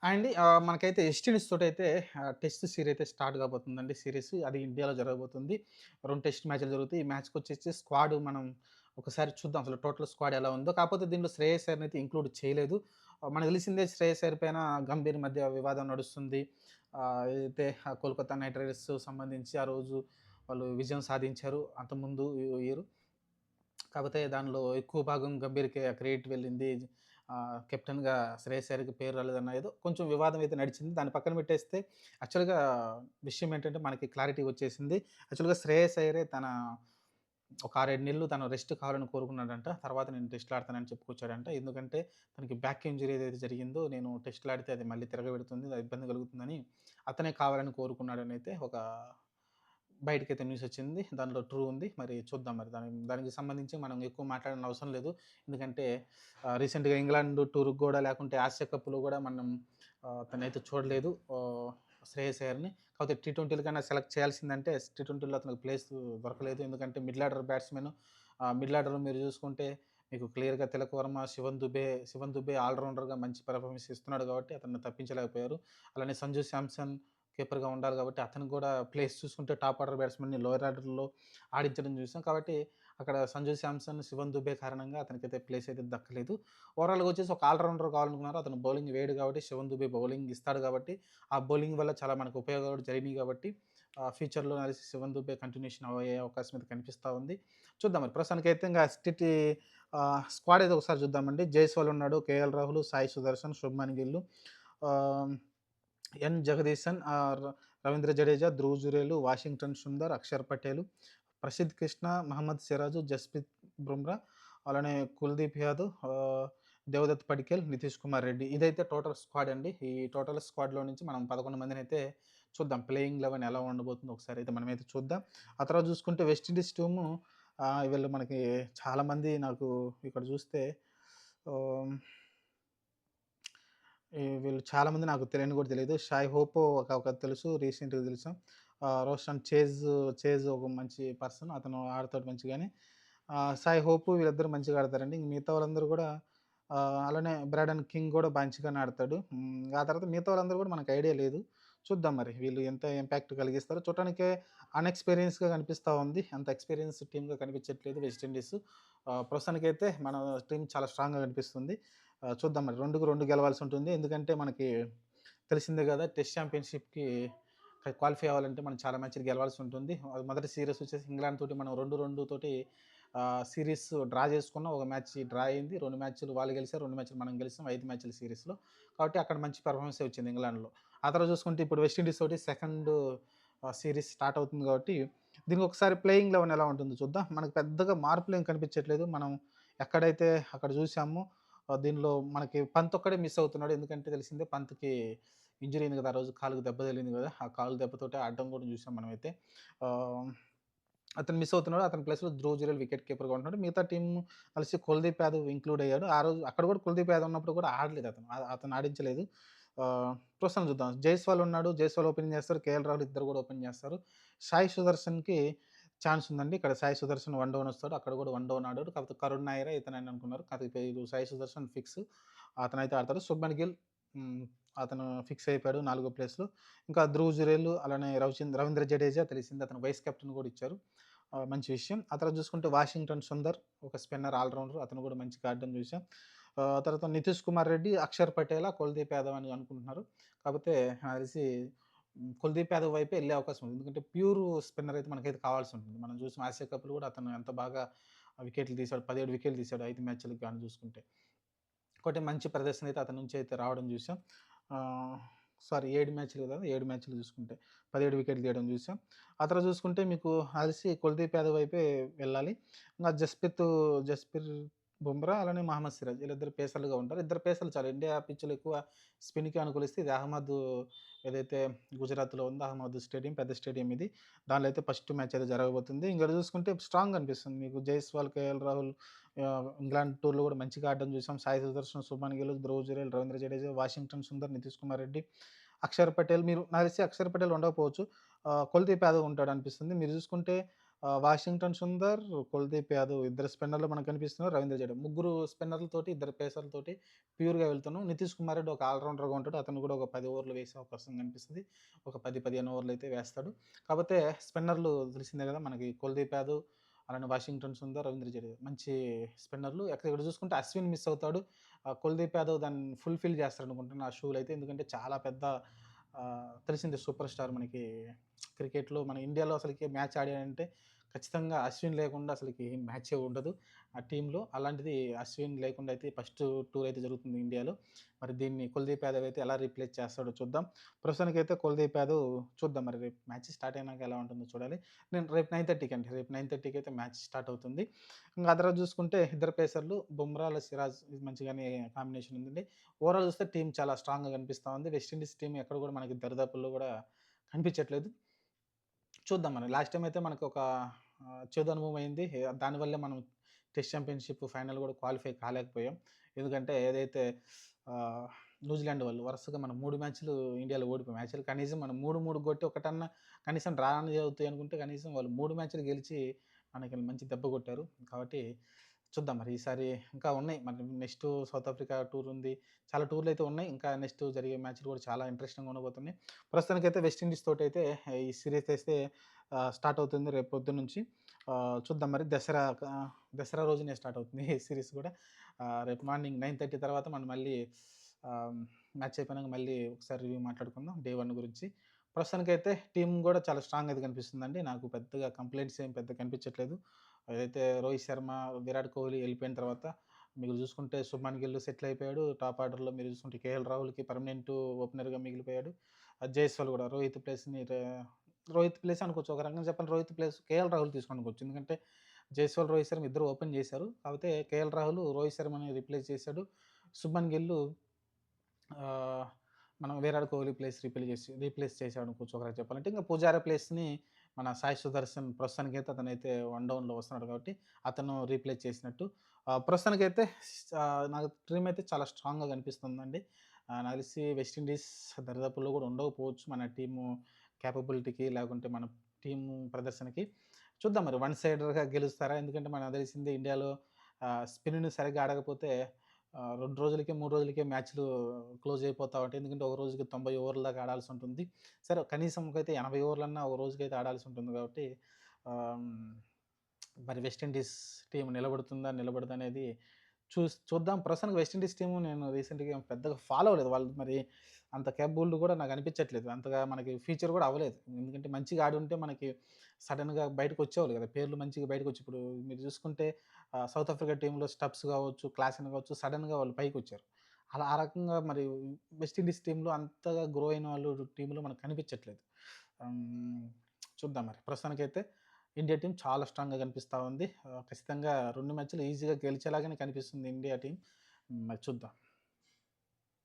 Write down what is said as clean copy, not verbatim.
మనకైతే west Indies తోటైతే test series అయితే start కాబోతుందండి series. అది ఇండియాలో జరగబోతుంది. 2 టెస్ట్ మ్యాచ్‌లు జరుగుతాయి. ఈ మ్యాచ్‌కొచ్చేసి స్క్వాడ్ మనం ఒకసారి చూద్దాం అసలు టోటల్ స్క్వాడ్ ఎలా ఉందో. కాకపోతే దీంట్లో శ్రేయస్ అయ్యర్‌నైతే ఇంక్లూడ్ చేయలేదు. మనకు తెలిసిందే శ్రేయస్ అయ్యర్ పైన గంభీర్ మధ్య వివాదం నడుస్తుంది. ఏదైతే కోల్కతా నైట్ రైడర్స్ సంబంధించి ఆ రోజు వాళ్ళు విజయం సాధించారు. అంతకుముందు ఇయర్. కాపోతే దానిలో ఎక్కువ భాగం గంభీర్‌కే క్రెడిట్ వెళ్ళింది. కెప్టెన్‌గా శ్రేయస్ అయ్యర్‌కి పేరు రాలేదన్న ఏదో కొంచెం వివాదం అయితే నడిచింది. దాన్ని పక్కన పెట్టేస్తే యాక్చువల్‌గా విషయం ఏంటంటే మనకి క్లారిటీ వచ్చేసింది. యాక్చువల్‌గా శ్రేయస్ అయ్యరే తన ఒక 6, 7 నెలలు తను రెస్ట్ కావాలని కోరుకున్నాడంట. తర్వాత నేను టెస్ట్‌లు ఆడతానని చెప్పుకొచ్చాడంట. ఎందుకంటే తనకి బ్యాక్ ఇంజ్యూరీ ఏదైతే జరిగిందో నేను టెస్ట్‌లు ఆడితే అది మళ్ళీ తిరగబెడుతుంది. అది ఇబ్బంది కలుగుతుందని అతనే కావాలని కోరుకున్నాడనైతే ఒక బయటకైతే న్యూసొచ్చింది. దాంట్లో ట్రూ ఉంది. మరి చూద్దాం మరి దానికి సంబంధించి మనం ఎక్కువ మాట్లాడాల్సిన అవసరం లేదు. ఎందుకంటే రీసెంట్‌గా ఇంగ్లాండ్ టూర్‌కి గూడా లేకుంటే ఆసియా కప్‌లో గూడా మనం తనైతే చూడలేదు. శ్రేయస్ అయ్యర్‌ని. కాకపోతే టీ20 కన్నా సెలెక్ట్ చేయాల్సిందంటే టీ20లో అతనికి ప్లేస్ దొరకలేదు. ఎందుకంటే మిడిల్ ఆర్డర్ బ్యాట్స్‌మెన్. మిడిల్ ఆర్డర్‌లో మీరు చూసుకుంటే మీకు క్లియర్‌గా తిలక్ వర్మ, శివన్ దుబే ఆల్ రౌండర్‌గా మంచి పెర్ఫార్మెన్స్ ఇస్తున్నాడు కాబట్టి అతన్ని తప్పించలేకపోయారు. అలానే సంజు శాంసన్ కీపర్‌గా ఉండాలి కాబట్టి అతనికి గూడా ప్లేస్ చూసుకుంటే టాప్ ఆర్డర్ బ్యాట్స్‌మెన్‌ని లోయర్ ఆర్డర్‌లో ఆడించడం చూసాం. కాబట్టి అక్కడ సంజు శాంసన్, శివన్ దుబే కారణంగా అతనికైతే ప్లేస్ అయితే దక్కలేదు. ఓవరాల్‌గా వచ్చేసి ఒక ఆల్ రౌండర్ కావాలనుకున్నారు. అతను బౌలింగ్ వేయడు కాబట్టి శివన్ దుబే బౌలింగ్ ఇస్తాడు కాబట్టి ఆ బౌలింగ్ వల్ల చాలా మనకు ఉపయోగాలు కూడా జరిగినాయి కాబట్టి ఫ్యూచర్‌లో నాకు తెలిసి శివన్ దుబే కంటిన్యూషన్ అయ్యే అవకాశం అయితే కనిపిస్తా ఉంది. చూద్దాం మరి ప్రస్తుతానికైతే ఇంగ స్క్వాడ్ అయితే ఒకసారి చూద్దామండి. జైస్వాల్ ఉన్నాడు, కేఎల్ రాహుల్, సాయి సుదర్శన్, శుభ్‌మన్ గిల్, ఆహ్ జగదీశన్, రవీంద్ర జడేజా, ధ్రువ్ జురేలు, వాషింగ్టన్ సుందర్, అక్షర్ పటేల్, ప్రసిద్ కృష్ణ, మహమ్మద్ సిరాజు, జస్‌ప్రీత్ బుమ్రా, అలానే కుల్దీప్ యాదవ్, దేవదత్ పడిక్కల్, నితీష్ కుమార్ రెడ్డి. ఇదైతే టోటల్ స్క్వాడ్ అండి. ఈ టోటల్ స్క్వాడ్‌లో నుంచి మనం 11 మందినైతే చూద్దాం. ప్లేయింగ్ 11 ఎలా ఉండబోతుందో ఒకసారైతే మనమైతే చూద్దాం. ఆ తర్వాత చూసుకుంటే వెస్టిండీస్ టీము వీళ్ళు మనకి చాలామంది నాకు ఇక్కడ చూస్తే ఆహ్ వీళ్ళు చాలామంది నాకు తెలియని కూడా తెలీదు. 'షాయ్ హోప్' ఒకరు తెలుసు. రీసెంట్‌గా తెలుసు. 'రోషన్ చేజ్' ఒక మంచి పర్సన్. అతను ఆడతాడు మంచిగానే. 'సాయి హోప్' వీళ్ళిద్దరూ మంచిగా ఆడతారండి. మిగతా వాళ్ళందరూ కూడా అలానే 'బ్రాడన్ కింగ్' కూడా మంచిగానే ఆడతాడు. ఆ తర్వాత మిగతా వాళ్ళందరూ కూడా మనకు ఐడియా లేదు. చూద్దాం మరి వీళ్ళు ఎంత ఇంపాక్ట్ కలిగిస్తారో. చూడటానికే అన్‌ఎక్స్‌పీరియన్స్‌గా కనిపిస్తా ఉంది. అంత ఎక్స్‌పీరియన్స్ టీమ్‌గా కనిపించట్లేదు వెస్ట్ ఇండీస్. ప్రస్తుతానికైతే మన టీమ్ చాలా స్ట్రాంగ్‌గా కనిపిస్తుంది. చూద్దాం మరి 2కి 2 గెలవాల్సి ఉంటుంది. ఎందుకంటే మనకి తెలిసిందే గదా! టెస్ట్ ఛాంపియన్‌షిప్‌కి క్వాలిఫై అవ్వాలంటే మనం చాలా మ్యాచ్‌లు గెలవాల్సి ఉంటుంది. మొదటి సీరీస్ వచ్చేసి ఇంగ్లాండ్ తోటి మనం 2-2 తోటి సీరీస్ డ్రా చేసుకున్నాం. ఒక మ్యాచ్ డ్రా అయింది. 2 మ్యాచ్‌లు వాళ్ళు గెలిసారు. 2 మ్యాచ్‌లు మనం గెలిసాం. 5 మ్యాచ్‌ల సీరీస్‌లో. కాబట్టి అక్కడ మంచి పెర్ఫార్మన్సే వచ్చింది ఇంగ్లాండ్‌లో. ఆ తర్వాత చూసుకుంటే ఇప్పుడు వెస్ట్ ఇండీస్ తోటి సెకండ్ సీరీస్ స్టార్ట్ అవుతుంది కాబట్టి దీనికి ఒకసారి ప్లేయింగ్ 11 ఎలా ఉంటుందో చూద్దాం. మనకు పెద్దగా మార్పులేం కనిపించట్లేదు. మనం ఎక్కడైతే అక్కడ చూసామో దీనిలో మనకి పంత్ ఒక్కడే మిస్ అవుతున్నాడు. ఎందుకంటే తెలిసిందే పంత్‌కి ఇంజ్యూరీ అయింది కదా! ఆ రోజు కాలుకి దెబ్బ తగిలింది కదా! ఆ కాలు దెబ్బతోటి ఆడడం కూడా చూసాం మనమైతే. ఆహ్, అతను మిస్ అవుతున్నాడు. అతని ప్లేస్‌లో ధ్రువ్ జురేల్ వికెట్ కీపర్‌గా ఉంటున్నాడు. మిగతా టీమ్ కలిసి కుల్దీప్ యాదవ్ ఇంక్లూడ్ అయ్యాడు. ఆ రోజు అక్కడ కూడా కుల్దీప్ యాదవ్ ఉన్నప్పుడు కూడా ఆడలేదు అతను. అతను ఆడించలేదు. ప్రస్తుతం చూద్దాం. జైస్వాల్ ఉన్నాడు. జైస్వాల్ ఓపెనింగ్ చేస్తారు. కేఎల్ రాహుల్ ఇద్దరు కూడా ఓపెన్ చేస్తారు. సాయి సుదర్శన్‌కి ఛాన్స్ ఉందండి. ఇక్కడ సాయి సుదర్శన్ వన్ డౌన్ వస్తాడు. అక్కడ కూడా వన్ డౌన్ ఆడాడు. కాకపోతే కరుణ్ నాయరే ఇతనని అనుకున్నారు. కాకపోతే ఇది సాయి సుదర్శన్ ఫిక్స్. అతనైతే ఆడతాడు. శుభ్మన్ గిల్ హ్మ్. అతను ఫిక్స్ అయిపోయాడు నాలుగో ప్లేస్‌లో. ఇంకా ధ్రువ్ జురేల్ అలానే రవీంద్ర జడేజా తెలిసిందే అతను వైస్ కెప్టెన్ కూడా ఇచ్చారు. మంచి విషయం. ఆ తర్వాత చూసుకుంటే వాషింగ్టన్ సుందర్ ఒక స్పిన్నర్ ఆల్ రౌండర్ అతను కూడా మంచిగా ఆడడం చూసాం. తర్వాత నితీష్ కుమార్ రెడ్డి, అక్షర్ పటేల, కుల్దీప్ యాదవ్ అని అనుకుంటున్నారు. కాకపోతే నాకు తెలిసి కుల్దీప్ యాదవ్ వైపే ఎళ్ళే అవకాశం ఉంది. ఎందుకంటే ప్యూర్ స్పిన్నర్ అయితే మనకైతే కావాల్సి ఉంటుంది. మనం చూసిన ఆసియా కప్‌లో కూడా అతను ఎంత బాగా వికెట్లు తీసాడు. 17 వికెట్లు తీసాడు 5 మ్యాచ్‌లకి గాను చూసుకుంటే. ఒకటి మంచి ప్రదర్శన అయితే అతని నుంచి అయితే రావడం చూసాం. ఆహ్, సారీ 7 మ్యాచ్‌లు కదా! 7 మ్యాచ్‌లు చూసుకుంటే 17 వికెట్లు తీయడం చూసాం. ఆ తర్వాత చూసుకుంటే మీకు అలిసి కుల్దీప్ యాదవ్ వైపే వెళ్ళాలి. ఇంగా జస్‌ప్రీత్ బుమ్రా అలానే మహమ్మద్ సిరాజ్ వీళ్ళిద్దరు పేసర్లుగా ఉంటారు. ఇద్దరు పేసర్లు చాలు. ఇండియా పిచ్‌లు ఎక్కువ స్పిన్‌కి అనుకూలిస్తే ఇది ఏదైతే గుజరాత్‌లో ఉందో అహ్మద్ స్టేడియం పెద్ద స్టేడియం ఇది. దానిలో అయితే ఫస్ట్ మ్యాచ్ అయితే జరగబోతుంది. ఇంకోటి చూసుకుంటే స్ట్రాంగ్ అనిపిస్తుంది. మీకు జైస్వాల్, కేఎల్ రాహుల్ ఇంగ్లాండ్ టూర్‌లో కూడా మంచిగా ఆడడం చూసాం. సాయి సుదర్శన్, శుభ్మన్ గిల్, ధ్రువ్ జురేల్, రవీంద్ర జడేజా, వాషింగ్టన్ సుందర్, నితీష్ కుమార్ రెడ్డి, అక్షర్ పటేల్ నాకు తెలిసి అక్షర్ పటేల్ ఉండకపోవచ్చు. కుల్దీప్ యాదవ్ ఉంటాడనిపిస్తుంది. మీరు చూసుకుంటే వాషింగ్టన్ సుందర్, కుల్దీప్ యాదవ్ ఇద్దరు స్పిన్నర్లు మనకు కనిపిస్తున్నారు. రవీంద్ర జడేజా ముగ్గురు స్పిన్నర్లతోటి, ఇద్దరు పేసర్లతోటి ప్యూర్‌గా వెళ్తున్నాం. నితీష్ కుమార్ రెడ్డి ఒక ఆల్ రౌండర్‌గా ఉంటాడు. అతను కూడా ఒక 10 ఓవర్లు వేసే అవకాశం కనిపిస్తది. ఒక 10, 15 ఓవర్లు అయితే వేస్తాడు. కాపోతే స్పిన్నర్లు తెలిసిందే కదా! మనకి కుల్దీప్ యాదవ్, అలానే వాషింగ్టన్ సుందర్, రవీంద్ర జడేజా మంచి స్పిన్నర్లు. ఇక్కడ చూసుకుంటే అశ్విన్ మిస్ అవుతాడు. కుల్దీప్ యాదవ్ దాన్ని ఫుల్‌ఫిల్ చేస్తాడనుకుంటున్నా ఆ షోలో అయితే. ఎందుకంటే చాలా పెద్ద తెలిసిందే సూపర్ స్టార్ మనకి క్రికెట్‌లో మన ఇండియాలో అసలకి మ్యాచ్ ఆడాడంటే ఖచ్చితంగా అశ్విన్ లేకుండా అసలకి మ్యాచే ఉండదు ఆ టీమ్‌లో. అలాంటిది అశ్విన్ లేకుండా అయితే ఫస్ట్ టూర్ అయితే జరుగుతుంది ఇండియాలో. మరి దీన్ని కుల్దీప్ యాదవ్ అయితే ఎలా రీప్లేస్ చేస్తాడో చూద్దాం. ప్రస్తుతానికైతే కుల్దీప్ యాదవ్ చూద్దాం మరి రేపు మ్యాచ్ స్టార్ట్ అయినాక ఎలా ఉంటుందో చూడాలి. నేను రేపు 9:30కి అండి. రేపు 9:30కి అయితే మ్యాచ్ స్టార్ట్ అవుతుంది. ఇంక అదర్ చూసుకుంటే ఇద్దరు పేసర్లు బుమ్రాల, సిరాజ్ మంచిగానే కాంబినేషన్ ఉందండి. ఓవరాల్ చూస్తే టీమ్ చాలా స్ట్రాంగ్‌గా కనిపిస్తా ఉంది. వెస్టిండీస్ టీమ్ ఎక్కడ కూడా మనకి దరిదాపుల్లో కూడా కనిపించట్లేదు. చూద్దాం మనం. లాస్ట్ టైమ్ అయితే మనకొక చేదు అనుభవం అయింది. దానివల్లే మనం టెస్ట్ ఛాంపియన్‌షిప్ ఫైనల్ కూడా క్వాలిఫై కాలేకపోయాం. ఎందుకంటే ఏదైతే ఆహ్, న్యూజిలాండ్ వాళ్ళు వరుసగా మనం 3 మ్యాచ్‌లు ఇండియాలో ఓడిపోయాం. యాక్చువల్లీ కనీసం మనం 3, 3 కొట్టి ఒకటన్నా కనీసం డ్రా అన్నా అవుతాయి అనుకుంటే కనీసం వాళ్ళు 3 మ్యాచ్‌లు గెలిచి మనకి మంచి దెబ్బ కొట్టారు. కాబట్టి చూద్దాం మరి ఈసారి ఇంకా ఉన్నాయి. మరి నెక్స్ట్ సౌత్ ఆఫ్రికా టూర్ ఉంది. చాలా టూర్‌లయితే ఉన్నాయి. ఇంకా నెక్స్ట్ జరిగే మ్యాచ్‌లు కూడా చాలా ఇంట్రెస్టింగ్‌గా ఉండబోతున్నాయి. ప్రస్తుతానికైతే వెస్ట్ ఇండీస్ తోటైతే ఈ సీరీస్ అయితే స్టార్ట్ అవుతుంది రేపు పొద్దున్నుంచి. చూద్దాం మరి దసరా రోజునే స్టార్ట్ అవుతుంది ఈ సీరీస్ కూడా. రేపు మార్నింగ్ 9:30 తర్వాత మనం మళ్ళీ ఆహ్, మ్యాచ్ అయిపోయినాక మళ్ళీ ఒకసారి రివ్యూ మాట్లాడుకుందాం డే 1 గురించి. ప్రస్తుతానికైతే టీమ్ కూడా చాలా స్ట్రాంగ్ అయితే కనిపిస్తుందండి. నాకు పెద్దగా కంప్లెయింట్స్ ఏం పెద్దగా కనిపించట్లేదు. ఏదైతే రోహిత్ శర్మ, విరాట్ కోహ్లీ ఎళ్ళిపోయిన తర్వాత మీరు చూసుకుంటే శుభ్‌మన్ గిల్ సెటిల్ అయిపోయాడు. టాప్ ఆర్డర్‌లో మీరు చూసుకుంటే కేఎల్ రాహుల్‌కి పర్మనెంట్ ఓపెనర్‌గా మిగిలిపోయాడు. జైస్వాల్ కూడా రోహిత్ ప్లేస్ అనుకోవచ్చు. ఒక రకంగా చెప్పాలి రోహిత్ ప్లేస్ కేఎల్ రాహుల్ తీసుకోనుకోవచ్చు. ఎందుకంటే జైస్వాల్, రోహిత్ శర్మ ఇద్దరు ఓపెన్ చేశారు. కాకపోతే కేఎల్ రాహుల్ రోహిత్ శర్మని రీప్లేస్ చేశాడు. శుభ్‌మన్ గిల్ ఆహ్, మనం విరాట్ కోహ్లీ ప్లేస్ రీప్లేస్ చేసాడనుకోవచ్చు ఒక రకంగా చెప్పాలంటే. ఇంక పుజారా ప్లేస్‌ని మన సాయి సుదర్శన్ ప్రస్తుతానికైతే అతనైతే వన్ డౌన్‌లో వస్తున్నాడు కాబట్టి అతను రీప్లేస్ చేసినట్టు. ప్రస్తుతానికైతే నాకు టీమ్ అయితే చాలా స్ట్రాంగ్‌గా కనిపిస్తుందండి. నాకు తెలిసి వెస్ట్ ఇండీస్ దరిదాపుల్లో కూడా ఉండకపోవచ్చు మన టీము కేపబిలిటీకి లేకుంటే మన టీము ప్రదర్శనకి. చూద్దాం మరి వన్ సైడర్‌గా గెలుస్తారా? ఎందుకంటే మనకు తెలిసిందే ఇండియాలో స్పిన్‌ని సరిగ్గా ఆడకపోతే 2 రోజులకే, 3 రోజులకే మ్యాచ్‌లు క్లోజ్ అయిపోతా ఉంటాయి. ఎందుకంటే ఒక రోజుకి 90 ఓవర్ల దాకా ఆడాల్సి ఉంటుంది. సరే కనీసం అయితే 80 ఓవర్లన్నా ఒక రోజుకైతే ఆడాల్సి ఉంటుంది కాబట్టి ఆహ్, మరి వెస్ట్ ఇండీస్ టీమ్ నిలబడుతుందా? నిలబడదా? అనేది చూద్దాం. ప్రస్తుతానికి వెస్ట్ ఇండీస్ టీము నేను రీసెంట్‌గా పెద్దగా ఫాలో అవ్వలేదు. వాళ్ళు మరి అంత కేపబుల్ కూడా నాకు అనిపించట్లేదు. అంతగా మనకి ఫీచర్ కూడా అవ్వలేదు. ఎందుకంటే మంచిగా ఆడుంటే మనకి సడెన్‌గా బయటకొచ్చేవాళ్ళు కదా! పేర్లు మంచిగా బయటకొచ్చి ఇప్పుడు మీరు చూసుకుంటే సౌత్ ఆఫ్రికా టీమ్‌లో స్టబ్స్ కావచ్చు, క్లాసెన్ కావచ్చు సడెన్‌గా వాళ్ళు పైకొచ్చారు. అలా ఆ రకంగా మరి వెస్ట్ ఇండీస్ టీమ్‌లో అంతగా గ్రో అయిన వాళ్ళు టీమ్‌లో మనకు కనిపించట్లేదు. హ్మ్. చూద్దాం మరి. ప్రస్తుతానికైతే ఇండియా టీమ్ చాలా స్ట్రాంగ్‌గా కనిపిస్తా ఉంది. ఖచ్చితంగా 2 మ్యాచ్‌లు ఈజీగా గెలిచేలాగానే కనిపిస్తుంది ఇండియా టీమ్. మరి చూద్దాం.